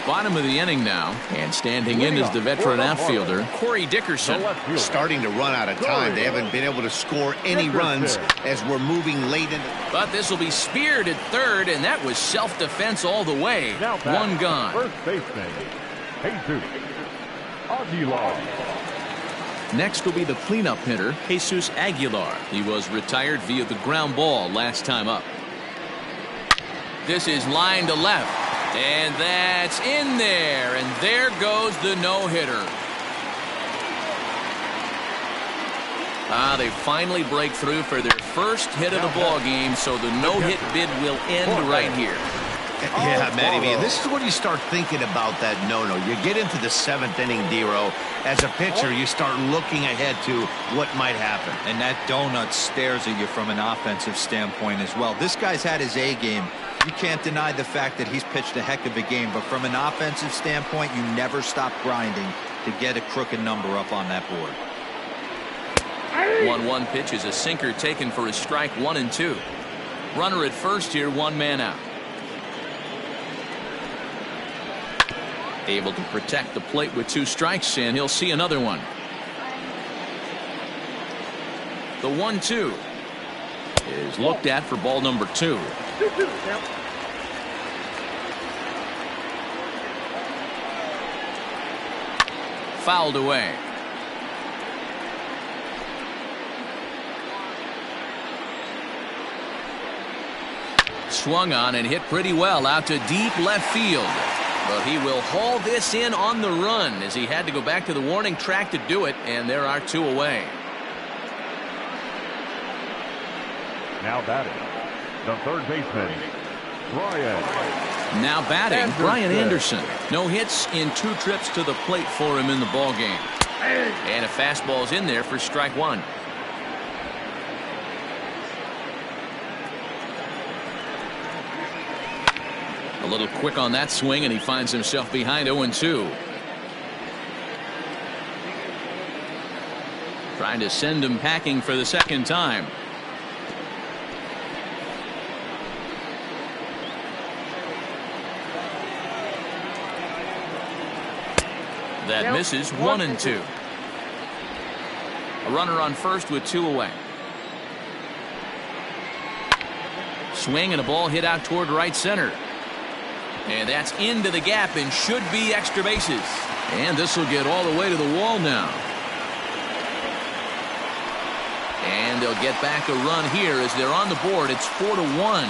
Bottom of the inning now, and standing in is the veteran outfielder, Corey Dickerson. Starting to run out of time. They haven't been able to score any runs as we're moving late in. But this will be speared at third, and that was self-defense all the way. One gone. First baseman, Jesus Aguilar. Next will be the cleanup hitter, Jesus Aguilar. He was retired via the ground ball last time up. This is line to left, and that's in there, and there goes the no-hitter. They finally break through for their first hit of the ball game, so the no-hit bid will end right here. Yeah, Matty V, this is when you start thinking about that no-no. You get into the 7th inning, D-Row. As a pitcher, you start looking ahead to what might happen. And that donut stares at you from an offensive standpoint as well. This guy's had his A game. You can't deny the fact that he's pitched a heck of a game, but from an offensive standpoint, you never stop grinding to get a crooked number up on that board. 1-1 pitch is a sinker taken for a strike, 1-2. Runner at first here, one man out. Able to protect the plate with 2 strikes, and he'll see another one. The 1-2 is looked at for ball number 2. Fouled away. Swung on and hit pretty well out to deep left field. But he will haul this in on the run as he had to go back to the warning track to do it, and there are 2 away. Now batting, the third baseman, Brian. Now batting, Brian Anderson. No hits in 2 trips to the plate for him in the ball game. And a fastball's in there for strike 1. A little quick on that swing, and he finds himself behind 0-2. Trying to send him packing for the second time. That misses, 1-2. A runner on first with 2 away. Swing and a ball hit out toward right center. And that's into the gap and should be extra bases. And this will get all the way to the wall now. And they'll get back a run here as they're on the board. It's 4-1.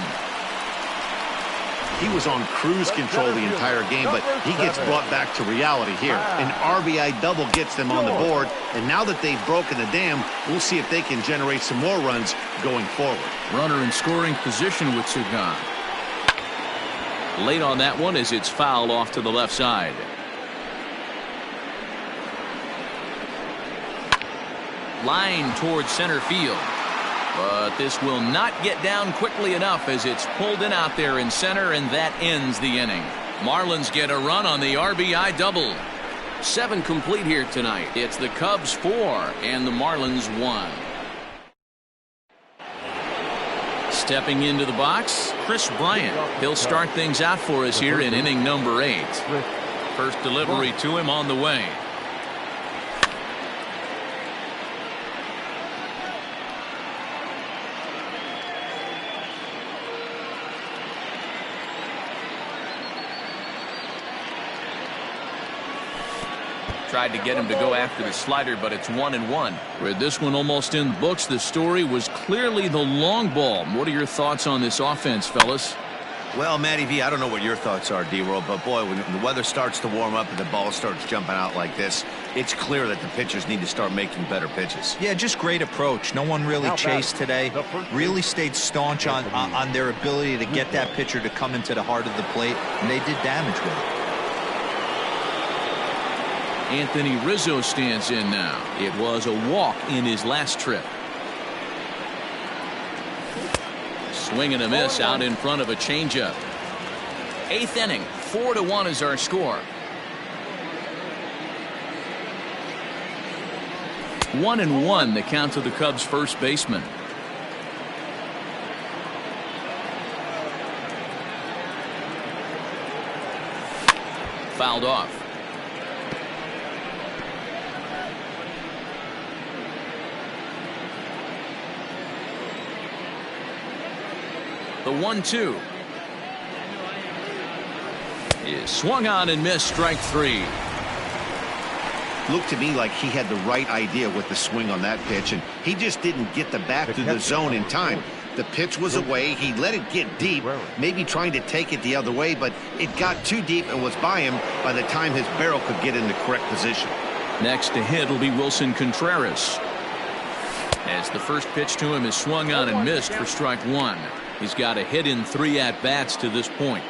He was on cruise control the entire game, but he gets brought back to reality here. An RBI double gets them on the board, and now that they've broken the dam, we'll see if they can generate some more runs going forward. Runner in scoring position with 2 gone. Late on that one as it's fouled off to the left side. Line towards center field. But this will not get down quickly enough as it's pulled in out there in center, and that ends the inning. Marlins get a run on the RBI double. 7 complete here tonight. It's the Cubs 4 and the Marlins 1. Stepping into the box, Chris Bryant. He'll start things out for us here in inning number 8. First delivery to him on the way. Tried to get him to go after the slider, but it's 1-1. With this one almost in the books, the story was clearly the long ball. What are your thoughts on this offense, fellas? Well, Matty V, I don't know what your thoughts are, D-Roll, but boy, when the weather starts to warm up and the ball starts jumping out like this, it's clear that the pitchers need to start making better pitches. Yeah, just great approach. No one really chased today. Really stayed staunch on their ability to get that pitcher to come into the heart of the plate, and they did damage with it. Anthony Rizzo stands in now. It was a walk in his last trip. Swing and a miss out in front of a changeup. 8th inning, 4-1 is our score. 1-1 the count to the Cubs first baseman. fouled off. The 1-2 is swung on and missed. Strike three. Looked to me like he had the right idea with the swing on that pitch, and he just didn't get the bat to the zone in time. The pitch was away. He let it get deep, maybe trying to take it the other way, but it got too deep and was by him by the time his barrel could get in the correct position. Next to hit will be Wilson Contreras, as the first pitch to him is swung on and missed for strike one. He's got a hit in 3 at-bats to this point.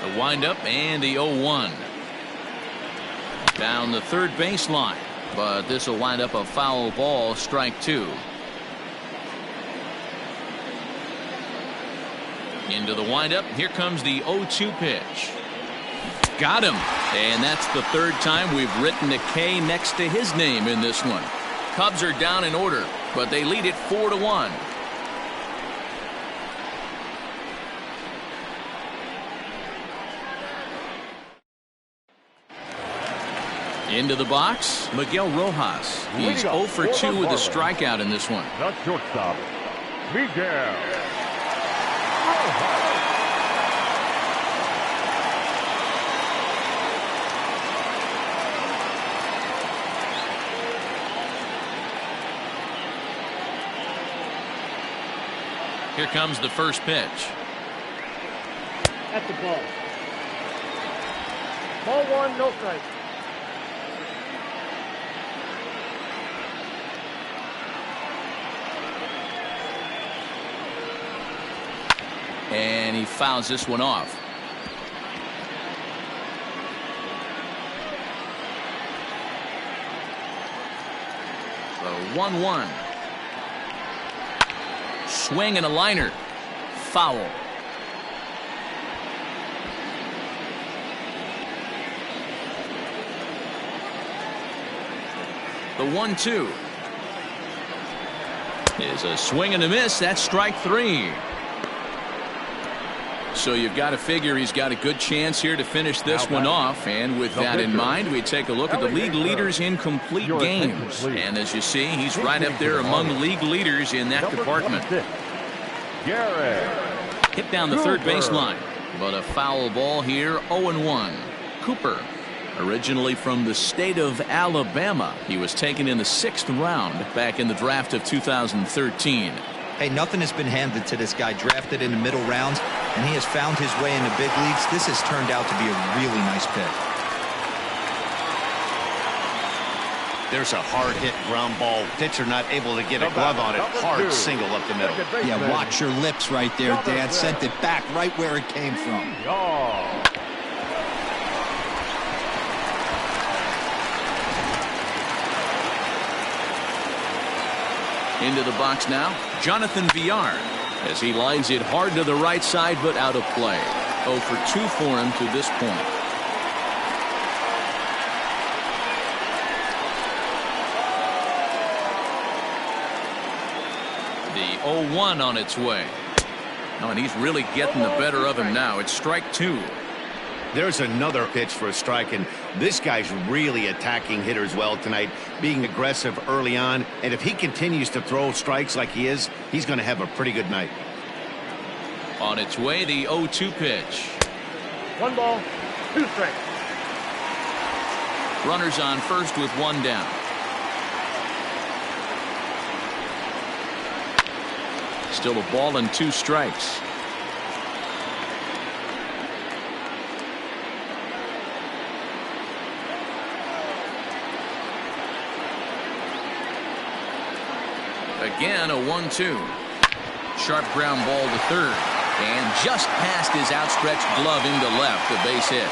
The windup and the 0-1. Down the third baseline, but this will wind up a foul ball. Strike two. Into the windup. Here comes the 0-2 pitch. Got him. And that's the third time we've written a K next to his name in this one. Cubs are down in order, but they lead it 4-1. Into the box, Miguel Rojas. He's 0 for 2 with a strikeout in this one. The shortstop, Miguel. Here comes the first pitch. That's the ball. Ball one, no strike. And he fouls this one off. The 1-1. Swing and a liner. Foul. The 1-2 is a swing and a miss. That's strike three. So you've got to figure he's got a good chance here to finish this one off. And with that in mind, we take a look at the league leaders in complete games. And as you see, he's right up there among league leaders in that department. Hit down the third baseline, but a foul ball here. 0-1. Cooper, originally from the state of Alabama. He was taken in the 6th round back in the draft of 2013. Hey, nothing has been handed to this guy. Drafted in the middle rounds, and he has found his way in the big leagues. This has turned out to be a really nice pick. There's a hard hit ground ball. Pitcher not able to get a glove on it. Hard single up the middle. Yeah, watch your lips right there, Dan. Sent it back right where it came from. Into the box now, Jonathan Villar, as he lines it hard to the right side, but out of play. 0 for 2 for him to this point. The 0-1 on its way. Oh, and he's really getting the better of him now. It's strike two. There's another pitch for a strike, and this guy's really attacking hitters well tonight, being aggressive early on, and if he continues to throw strikes like he is, he's going to have a pretty good night. On its way, the 0-2 pitch. 1 ball, 2 strikes. Runners on first with 1 down. Still a ball and 2 strikes. Again, a 1-2. Sharp ground ball to third. And just past his outstretched glove into left, a base hit.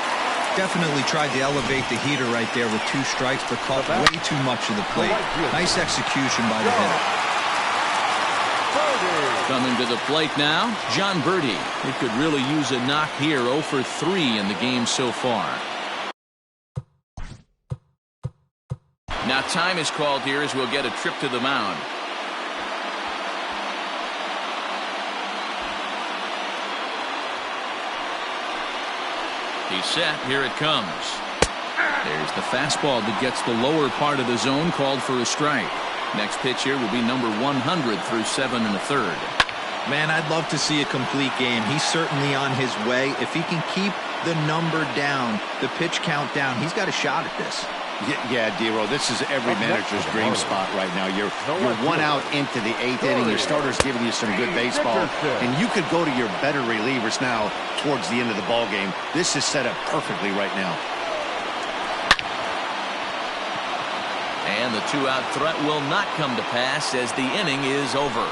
Definitely tried to elevate the heater right there with 2 strikes, but caught way too much of the plate. Nice execution by the hitter. Coming to the plate now, John Birdie. He could really use a knock here. 0 for 3 in the game so far. Now time is called here as we'll get a trip to the mound. He's set. Here it comes. There's the fastball that gets the lower part of the zone, called for a strike. Next pitch here will be number 100 through 7 1/3. Man, I'd love to see a complete game. He's certainly on his way. If he can keep the number down, the pitch count down, he's got a shot at this. Yeah, D-Row, this is every manager's dream spot right now. You're 1 out into the 8th inning. Your starter's giving you some good baseball, and you could go to your better relievers now towards the end of the ball game. This is set up perfectly right now. And the 2-out threat will not come to pass as the inning is over.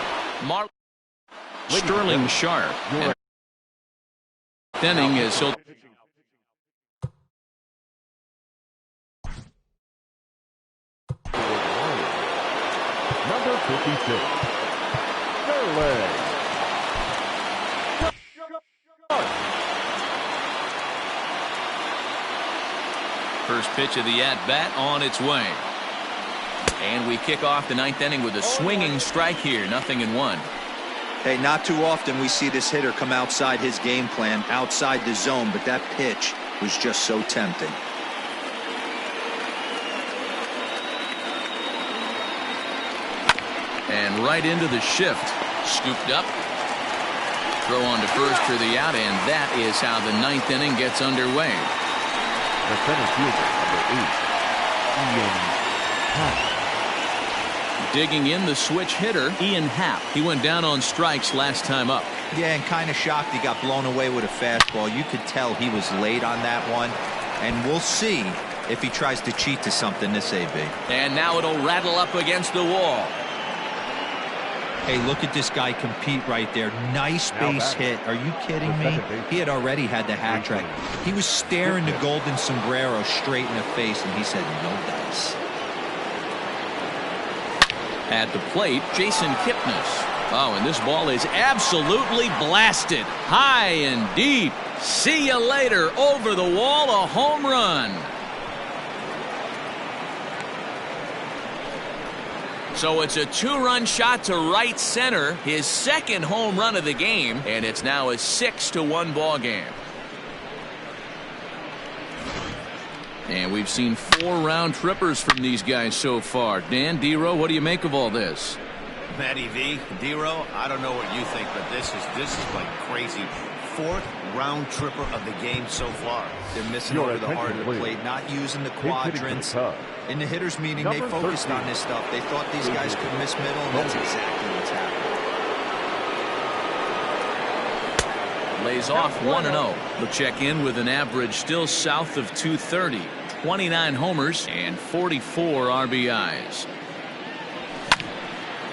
Sterling Sharp. Inning is so. Number 56. Sterling. First pitch of the at-bat on its way. And we kick off the 9th inning with a swinging strike here. 0-1. Hey, not too often we see this hitter come outside his game plan, outside the zone, but that pitch was just so tempting. And right into the shift. Scooped up. Throw on to first for the out, and that is how the 9th inning gets underway. The center fielder, number 8, Ian Happ. Digging in, the switch hitter, Ian Happ. He went down on strikes last time up. Yeah, and kind of shocked he got blown away with a fastball. You could tell he was late on that one. And we'll see if he tries to cheat to something this AB. And now it'll rattle up against the wall. Hey, look at this guy compete right there. Nice base hit. Are you kidding me? He had already had the hat trick. He was staring the golden sombrero straight in the face, and he said, no dice. At the plate, Jason Kipnis. Oh, and this ball is absolutely blasted. High and deep. See you later. Over the wall, a home run. So it's a 2-run shot to right center. His second home run of the game. And it's now a 6-1 ball game. And we've seen 4 round trippers from these guys so far. Dan, D-Row, what do you make of all this? Matty V, D-Row, I don't know what you think, but this is like crazy. 4th round tripper of the game so far. They're missing over the heart of the plate, not using the quadrants. In the hitters meeting, they focused on this stuff. They thought these guys could miss middle, and that's exactly what's happening. Lays off 1-0. He'll check in with an average still south of 230. 29 homers and 44 RBIs.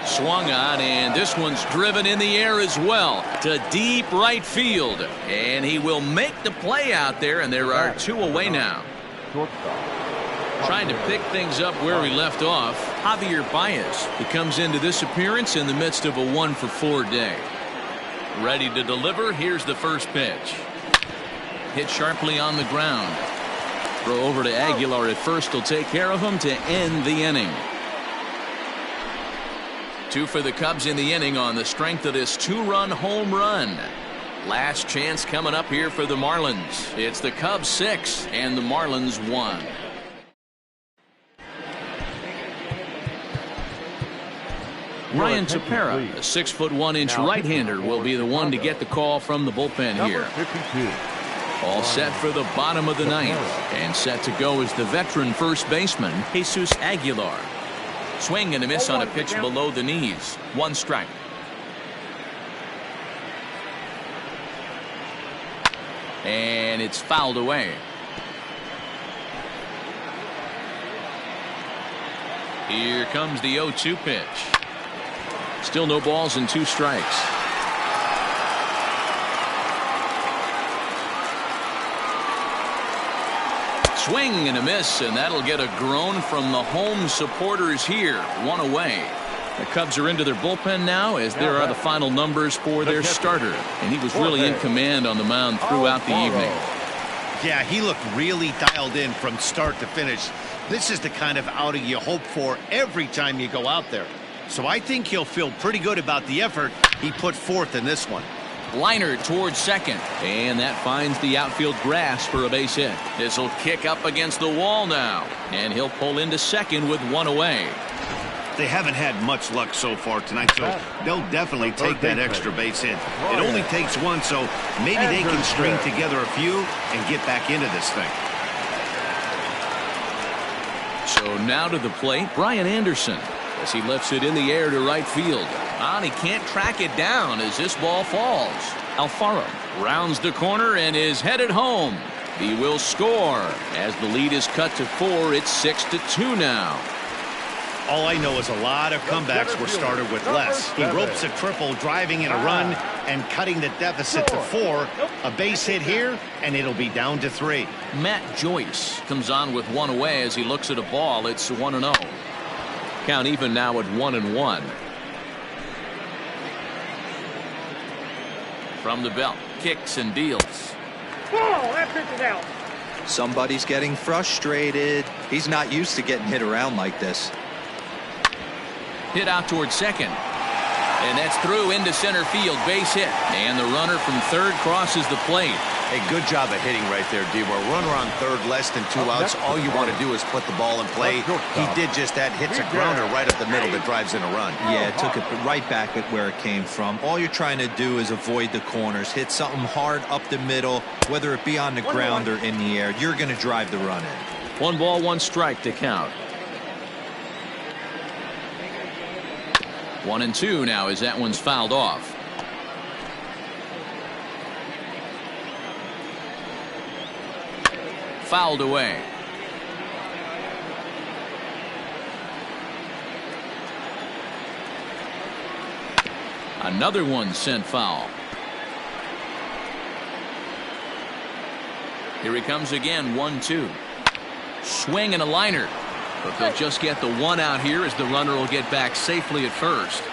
Swung on, and this one's driven in the air as well to deep right field. And he will make the play out there, and there are 2 away now. Trying to pick things up where he left off, Javier Baez. He comes into this appearance in the midst of a 1-for-4 day. Ready to deliver. Here's the first pitch. Hit sharply on the ground. Throw over to Aguilar at first. Will take care of him to end the inning. 2 for the Cubs in the inning on the strength of this 2-run home run. Last chance coming up here for the Marlins. It's the Cubs 6 and the Marlins 1. Ryan Tepera, a 6'1" right-hander, will be the one to get the call from the bullpen here. All set for the bottom of the 9th, and set to go is the veteran first baseman, Jesus Aguilar. Swing and a miss on a pitch below the knees. 1 strike. And it's fouled away. Here comes the 0-2 pitch. Still no balls and 2 strikes. Swing and a miss, and that'll get a groan from the home supporters here. 1 away. The Cubs are into their bullpen now, as there are the final numbers for their starter. And he was really in command on the mound throughout the evening. Yeah, he looked really dialed in from start to finish. This is the kind of outing you hope for every time you go out there. So I think he'll feel pretty good about the effort he put forth in this one. Liner towards second, and that finds the outfield grass for a base hit. This will kick up against the wall now, and he'll pull into second with one away. They haven't had much luck so far tonight, so they'll definitely take that extra base hit. It only takes one, so maybe they can string together a few and get back into this thing. So now to the plate, Brian Anderson, as he lifts it in the air to right field. And he can't track it down as this ball falls. Alfaro rounds the corner and is headed home. He will score. As the lead is cut to 4, it's 6-2 now. All I know is a lot of comebacks were started with less. He ropes a triple, driving in a run and cutting the deficit to 4. A base hit here, and it'll be down to 3. Matt Joyce comes on with one away as he looks at a ball. It's 1-0. Count even now at 1-1. From the belt, kicks and deals. Ball, that pitch is out. Somebody's getting frustrated. He's not used to getting hit around like this. Hit out towards second. And that's through into center field, base hit. And the runner from third crosses the plate. Hey, good job of hitting right there, D-Bar. Runner on third, less than 2 outs. All you want to do is put the ball in play. He did just that. Hits a grounder right up the middle that drives in a run. Yeah, it took it right back at where it came from. All you're trying to do is avoid the corners. Hit something hard up the middle, whether it be on the ground or in the air. You're going to drive the run in. 1 ball, 1 strike to count. 1-2 now as that one's fouled off. Fouled away. Another one sent foul. Here he comes again, 1-2. Swing and a liner. But they'll just get the 1 out here as the runner will get back safely at first.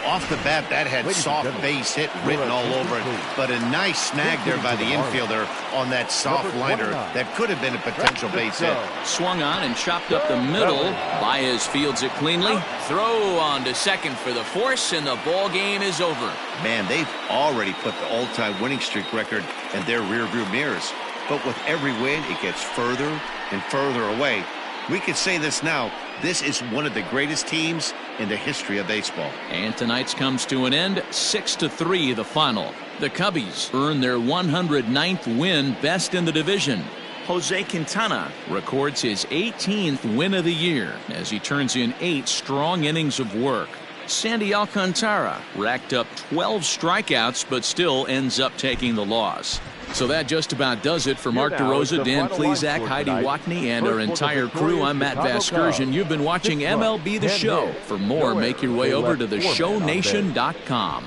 Off the bat, that had soft base hit written all over it. But a nice snag there by the infielder on that soft liner that could have been a potential base hit. Swung on and chopped up the middle. Baez fields it cleanly. Throw on to second for the force, and the ball game is over. Man, they've already put the all-time winning streak record in their rearview mirrors. But with every win, it gets further and further away. We could say this now. This is one of the greatest teams in the history of baseball. And tonight's comes to an end. 6-3 the final. The Cubbies earn their 109th win, best in the division. Jose Quintana records his 18th win of the year as he turns in 8 strong innings of work. Sandy Alcantara racked up 12 strikeouts but still ends up taking the loss. So that just about does it for Mark DeRosa, Dan Plesac, Heidi Watney, and our entire crew. I'm Matt Vasgersian. You've been watching MLB The Show. For more, make your way over to theshownation.com.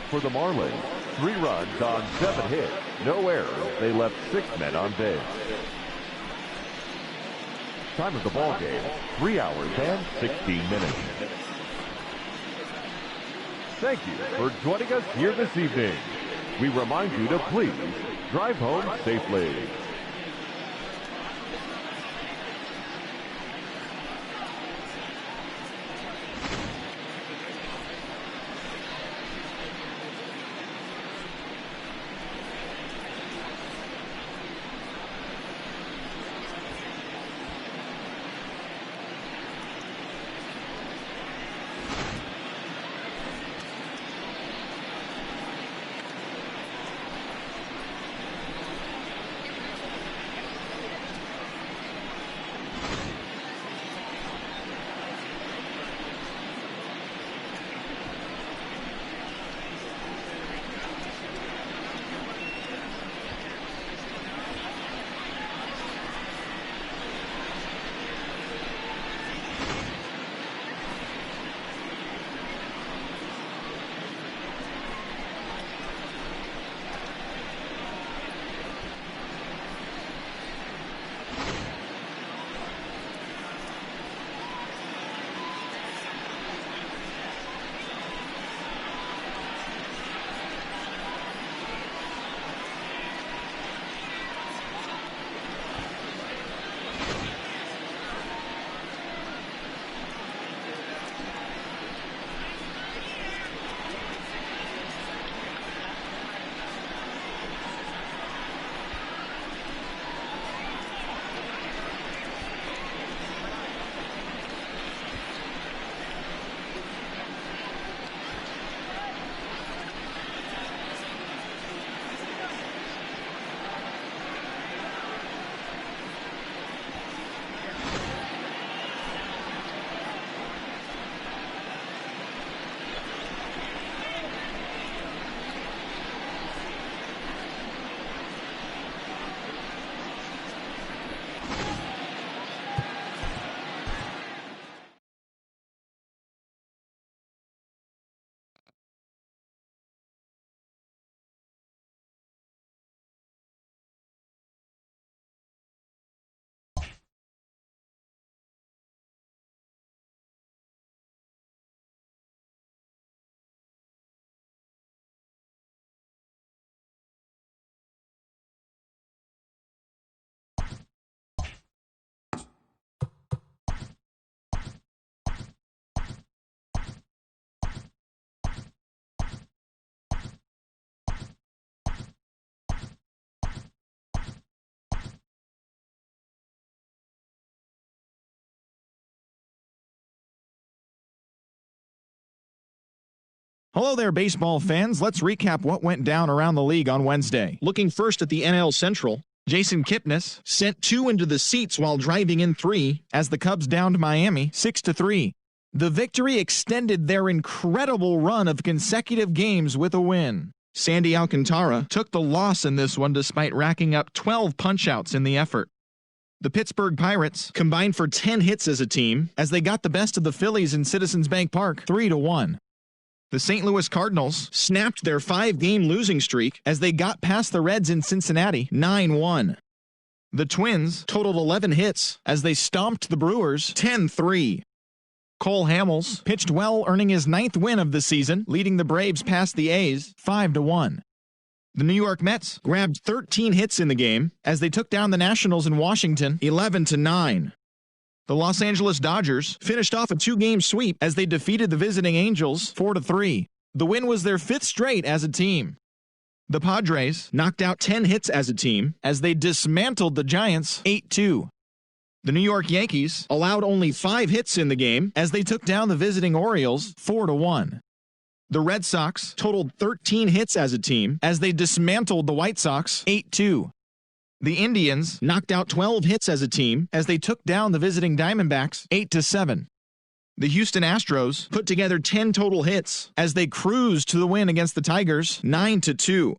For the Marlins, 3 runs on 7 hits, no errors. They left 6 men on base. Time of the ball game, 3 hours and 16 minutes. Thank you for joining us here this evening. We remind you to please drive home safely. Hello there, baseball fans. Let's recap what went down around the league on Wednesday. Looking first at the NL Central, Jason Kipnis sent 2 into the seats while driving in 3 as the Cubs downed Miami 6-3. The victory extended their incredible run of consecutive games with a win. Sandy Alcantara took the loss in this one despite racking up 12 punch-outs in the effort. The Pittsburgh Pirates combined for 10 hits as a team as they got the best of the Phillies in Citizens Bank Park 3-1. The St. Louis Cardinals snapped their 5-game losing streak as they got past the Reds in Cincinnati 9-1. The Twins totaled 11 hits as they stomped the Brewers 10-3. Cole Hamels pitched well, earning his 9th win of the season, leading the Braves past the A's 5-1. The New York Mets grabbed 13 hits in the game as they took down the Nationals in Washington 11-9. The Los Angeles Dodgers finished off a 2-game sweep as they defeated the visiting Angels 4-3. The win was their 5th straight as a team. The Padres knocked out 10 hits as a team as they dismantled the Giants 8-2. The New York Yankees allowed only 5 hits in the game as they took down the visiting Orioles 4-1. The Red Sox totaled 13 hits as a team as they dismantled the White Sox 8-2. The Indians knocked out 12 hits as a team as they took down the visiting Diamondbacks 8-7. The Houston Astros put together 10 total hits as they cruised to the win against the Tigers 9-2.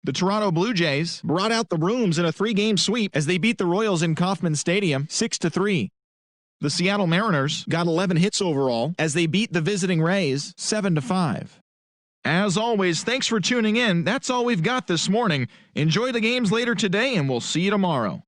The Toronto Blue Jays brought out the brooms in a 3-game sweep as they beat the Royals in Kauffman Stadium 6-3. The Seattle Mariners got 11 hits overall as they beat the visiting Rays 7-5. As always, thanks for tuning in. That's all we've got this morning. Enjoy the games later today, and we'll see you tomorrow.